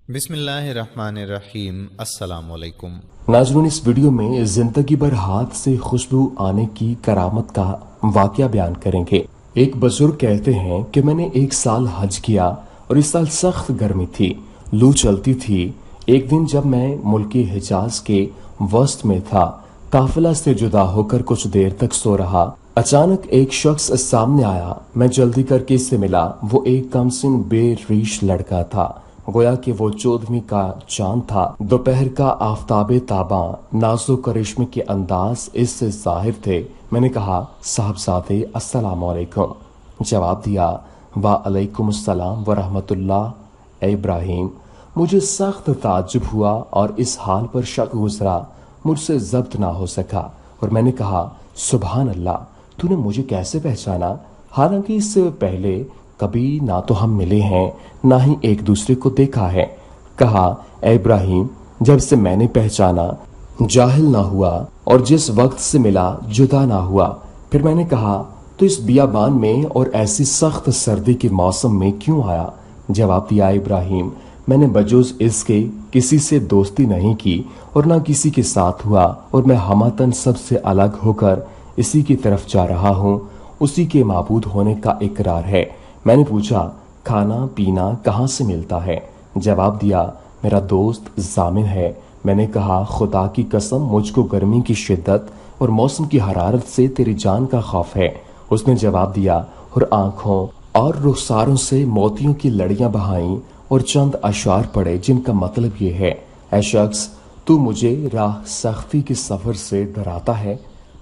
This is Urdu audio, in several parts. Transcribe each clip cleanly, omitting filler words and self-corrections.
بسم اللہ الرحمن الرحیم۔ السلام علیکم۔ ناظرین، اس ویڈیو میں زندگی بھر ہاتھ سے خوشبو آنے کی کرامت کا واقعہ بیان کریں گے۔ ایک بزرگ کہتے ہیں کہ میں نے 1 سال حج کیا اور اس سال سخت گرمی تھی، لو چلتی تھی۔ ایک دن جب میں ملک حجاز کے وسط میں تھا، قافلہ سے جدا ہو کر کچھ دیر تک سو رہا، اچانک ایک شخص سامنے آیا۔ میں جلدی کر کے اس سے ملا۔ وہ ایک کم سن بے ریش لڑکا تھا، گویا کہ وہ 14ویں کا چاند تھا۔ دوپہر کا آفتاب تاباں، نازک کرشمے کے انداز اس سے ظاہر تھے۔ میں نے کہا، صاحبزادے السلام علیکم۔ جواب دیا، وعلیکم السلام ورحمۃ اللہ۔ اے ابراہیم، مجھے سخت تعجب ہوا اور اس حال پر شک گزرا، مجھ سے ضبط نہ ہو سکا، اور میں نے کہا، سبحان اللہ، تو نے مجھے کیسے پہچانا؟ حالانکہ اس سے پہلے کبھی نہ تو ہم ملے ہیں، نہ ہی ایک دوسرے کو دیکھا ہے۔ کہا، اے ابراہیم، جب سے میں نے پہچانا جاہل نہ ہوا، اور جس وقت سے ملا جدا نہ ہوا۔ پھر میں نے کہا، تو اس بیابان میں اور ایسی سخت سردی کے موسم میں کیوں آیا؟ جواب دیا، ابراہیم، میں نے بجوز اس کے کسی سے دوستی نہیں کی اور نہ کسی کے ساتھ ہوا، اور میں ہمتاً سب سے الگ ہو کر اسی کی طرف جا رہا ہوں۔ اسی کے معبود ہونے کا اقرار ہے۔ میں نے پوچھا، کھانا پینا کہاں سے ملتا ہے؟ جواب دیا، میرا دوست ضامن ہے۔ میں نے کہا، خدا کی قسم، مجھ کو گرمی کی شدت اور موسم کی حرارت سے تیری جان کا خوف ہے۔ اس نے جواب دیا اور آنکھوں اور رخساروں سے موتیوں کی لڑیاں بہائیں اور چند اشعار پڑے، جن کا مطلب یہ ہے، اے شخص، تو مجھے راہ سختی کے سفر سے ڈراتا ہے،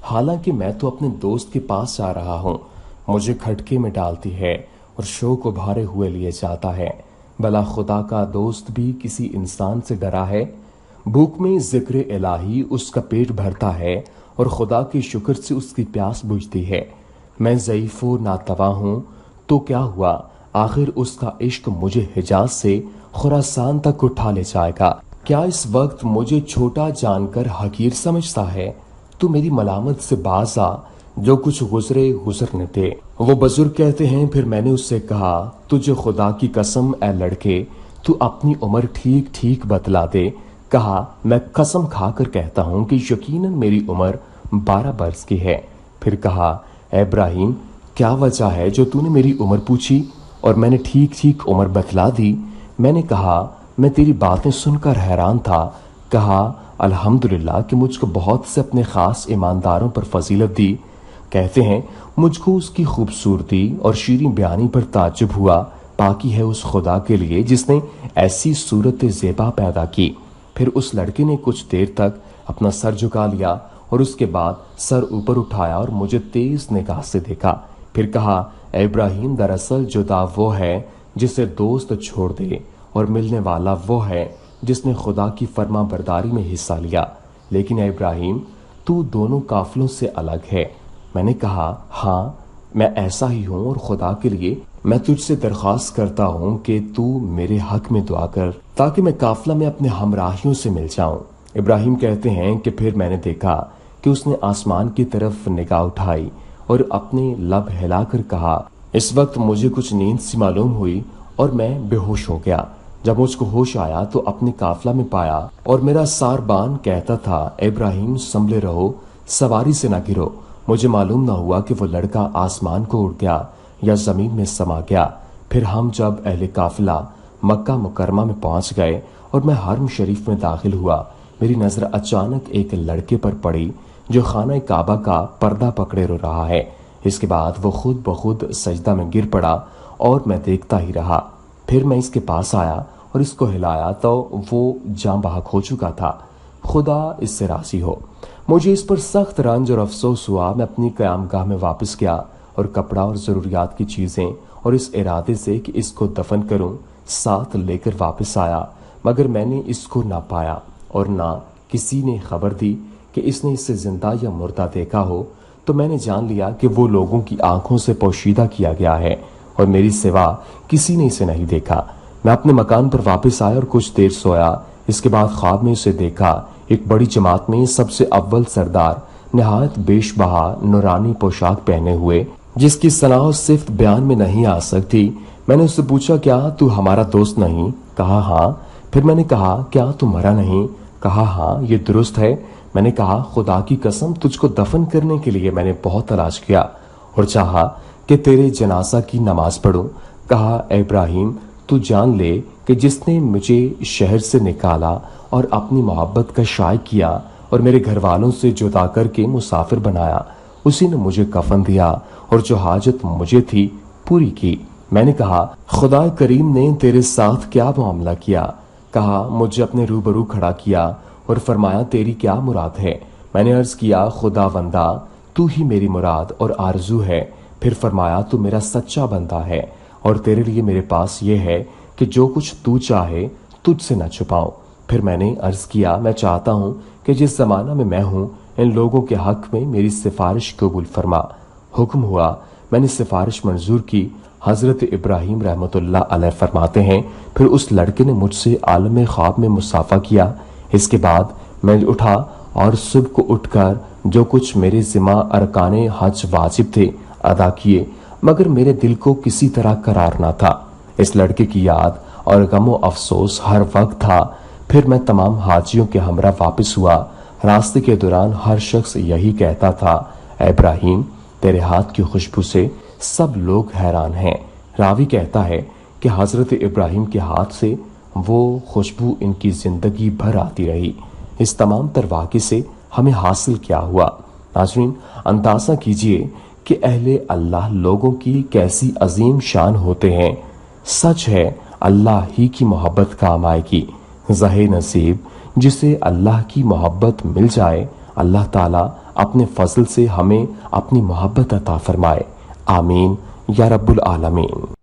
حالانکہ میں تو اپنے دوست کے پاس جا رہا ہوں۔ مجھے کھٹکے میں ڈالتی ہے اور شوق ابھارے ہوئے لیے جاتا ہے۔ بھلا خدا کا دوست بھی کسی انسان سے ڈرا ہے؟ بھوک میں ذکر الہی اس کا پیٹ بھرتا ہے اور خدا کے شکر سے اس کی پیاس بجھتی ہے۔ میں ضعیف و ناتواں ہوں تو کیا ہوا؟ آخر اس کا عشق مجھے حجاز سے خراسان تک اٹھا لے جائے گا۔ کیا اس وقت مجھے چھوٹا جان کر حقیر سمجھتا ہے؟ تو میری ملامت سے باز آ، جو کچھ گزرے گزرنے دے۔ وہ بزرگ کہتے ہیں، پھر میں نے اس سے کہا، تجھے خدا کی قسم اے لڑکے، تو اپنی عمر ٹھیک ٹھیک بتلا دے۔ کہا، میں قسم کھا کر کہتا ہوں کہ یقیناً میری عمر 12 برس کی ہے۔ پھر کہا، اے ابراہیم، کیا وجہ ہے جو تو نے میری عمر پوچھی؟ اور میں نے ٹھیک ٹھیک عمر بتلا دی۔ میں نے کہا، میں تیری باتیں سن کر حیران تھا۔ کہا، الحمدللہ کہ مجھ کو بہت سے اپنے خاص ایمانداروں پر فضیلت دی۔ کہتے ہیں، مجھ کو اس کی خوبصورتی اور شیریں بیانی پر تعجب ہوا۔ پاکی ہے اس خدا کے لیے جس نے ایسی صورت زیبا پیدا کی۔ پھر اس لڑکے نے کچھ دیر تک اپنا سر جھکا لیا اور اس کے بعد سر اوپر اٹھایا اور مجھے تیز نگاہ سے دیکھا۔ پھر کہا، اے ابراہیم، دراصل جدا وہ ہے جسے دوست چھوڑ دے، اور ملنے والا وہ ہے جس نے خدا کی فرما برداری میں حصہ لیا۔ لیکن اے ابراہیم، تو دونوں قافلوں سے الگ ہے۔ میں نے کہا، ہاں، میں ایسا ہی ہوں، اور خدا کے لیے میں تجھ سے درخواست کرتا ہوں کہ تو میرے حق میں دعا کر تاکہ میں قافلہ میں اپنے ہمراہیوں سے مل جاؤں۔ ابراہیم کہتے ہیں کہ پھر میں نے دیکھا کہ اس نے آسمان کی طرف نگاہ اٹھائی اور اپنے لب ہلا کر کہا، اس وقت مجھے کچھ نیند سی معلوم ہوئی اور میں بے ہوش ہو گیا۔ جب مجھ کو ہوش آیا تو اپنے قافلہ میں پایا اور میرا ساربان کہتا تھا، اے ابراہیم، سنبھلے رہو، سواری سے نہ گرو۔ مجھے معلوم نہ ہوا کہ وہ لڑکا آسمان کو اڑ گیا یا زمین میں سما گیا۔ پھر ہم جب اہل قافلہ مکہ مکرمہ میں پہنچ گئے اور میں حرم شریف میں داخل ہوا، میری نظر اچانک ایک لڑکے پر پڑی جو خانہ کعبہ کا پردہ پکڑے رو رہا ہے۔ اس کے بعد وہ خود بخود سجدہ میں گر پڑا اور میں دیکھتا ہی رہا۔ پھر میں اس کے پاس آیا اور اس کو ہلایا تو وہ جاں بحق ہو چکا تھا۔ خدا اس سے راضی ہو۔ مجھے اس پر سخت رنج اور افسوس ہوا۔ میں اپنی قیام گاہ میں واپس گیا اور کپڑا اور ضروریات کی چیزیں اور اس ارادے سے کہ اس کو دفن کروں ساتھ لے کر واپس آیا، مگر میں نے اس کو نہ پایا اور نہ کسی نے خبر دی کہ اس نے اسے زندہ یا مردہ دیکھا ہو۔ تو میں نے جان لیا کہ وہ لوگوں کی آنکھوں سے پوشیدہ کیا گیا ہے اور میری سوا کسی نے اسے نہیں دیکھا۔ میں اپنے مکان پر واپس آیا اور کچھ دیر سویا۔ اس کے بعد خواب میں اسے دیکھا، ایک بڑی جماعت میں سب سے اول سردار، نہایت بیش بہا نورانی پوشاک پہنے ہوئے، جس کی ثنا و صفت بیان میں نہیں آ سکتی۔ میں نے اس سے پوچھا، کیا تو ہمارا دوست نہیں؟ کہا، ہاں۔ پھر میں نے کہا کیا تم مرا نہیں؟ کہا ہاں یہ درست ہے۔ میں نے کہا خدا کی قسم تجھ کو دفن کرنے کے لیے میں نے بہت تلاش کیا اور چاہا کہ تیرے جنازہ کی نماز پڑھوں۔ کہا اے ابراہیم تو جان لے کہ جس نے مجھے شہر سے نکالا اور اپنی محبت کا شائع کیا اور میرے گھر والوں سے جدا کر کے مسافر بنایا، اسی نے مجھے کفن دیا اور جو حاجت مجھے تھی پوری کی۔ میں نے کہا خدا کریم نے تیرے ساتھ کیا معاملہ کیا؟ کہا مجھے اپنے روبرو کھڑا کیا اور فرمایا تیری کیا مراد ہے؟ میں نے عرض کیا خدا بندہ تو ہی میری مراد اور آرزو ہے۔ پھر فرمایا تو میرا سچا بندہ ہے اور تیرے لیے میرے پاس یہ ہے کہ جو کچھ تو چاہے تجھ سے نہ چھپاؤں۔ پھر میں نے عرض کیا میں چاہتا ہوں کہ جس زمانہ میں ہوں ان لوگوں کے حق میں میری سفارش قبول فرما۔ حکم ہوا، میں نے سفارش منظور کی۔ حضرت ابراہیم رحمۃ اللہ علیہ فرماتے ہیں پھر اس لڑکے نے مجھ سے عالم خواب میں مصافحہ کیا۔ اس کے بعد میں اٹھا اور صبح کو اٹھ کر جو کچھ میرے ذمہ ارکان حج واجب تھے ادا کیے، مگر میرے دل کو کسی طرح قرار نہ تھا۔ اس لڑکے کی یاد اور غم و افسوس ہر وقت تھا۔ پھر میں تمام حاجیوں کے ہمراہ واپس ہوا۔ راستے کے دوران ہر شخص یہی کہتا تھا اے ابراہیم تیرے ہاتھ کی خوشبو سے سب لوگ حیران ہیں۔ راوی کہتا ہے کہ حضرت ابراہیم کے ہاتھ سے وہ خوشبو ان کی زندگی بھر آتی رہی۔ اس تمام تر واقعے سے ہمیں حاصل کیا ہوا؟ ناظرین اندازہ کیجئے کہ اہل اللہ لوگوں کی کیسی عظیم شان ہوتے ہیں۔ سچ ہے اللہ ہی کی محبت کام آئے گی۔ ظاہر نصیب جسے اللہ کی محبت مل جائے، اللہ تعالیٰ اپنے فضل سے ہمیں اپنی محبت عطا فرمائے۔ آمین یا رب العالمین۔